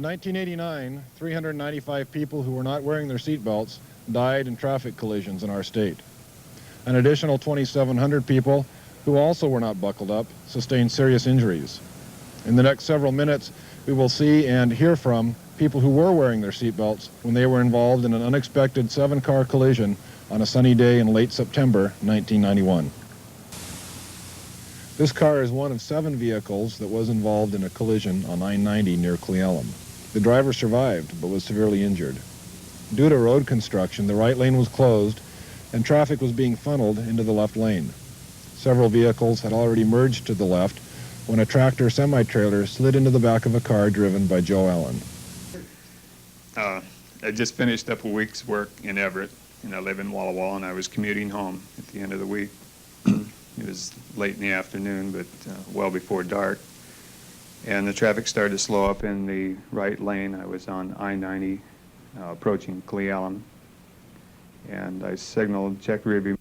1989, 395 people who were not wearing their seatbelts died in traffic collisions in our state. An additional 2,700 people who also were not buckled up sustained serious injuries. In the next several minutes, we will see and hear from people who were wearing their seatbelts when they were involved in an unexpected 7-car collision on a sunny day in late September 1991. This car is one of 7 vehicles that was involved in a collision on I-90 near Cle Elum. The driver survived but was severely injured. Due to road construction, the right lane was closed and traffic was being funneled into the left lane. Several vehicles had already merged to the left when a tractor semi-trailer slid into the back of a car driven by Joe Allen. I just finished up a week's work in Everett, and I live in Walla Walla, and I was commuting home at the end of the week. It was late in the afternoon, but well before dark. And the traffic started to slow up in the right lane. I was on I-90 approaching Cle Elum. And I signaled, checked rearview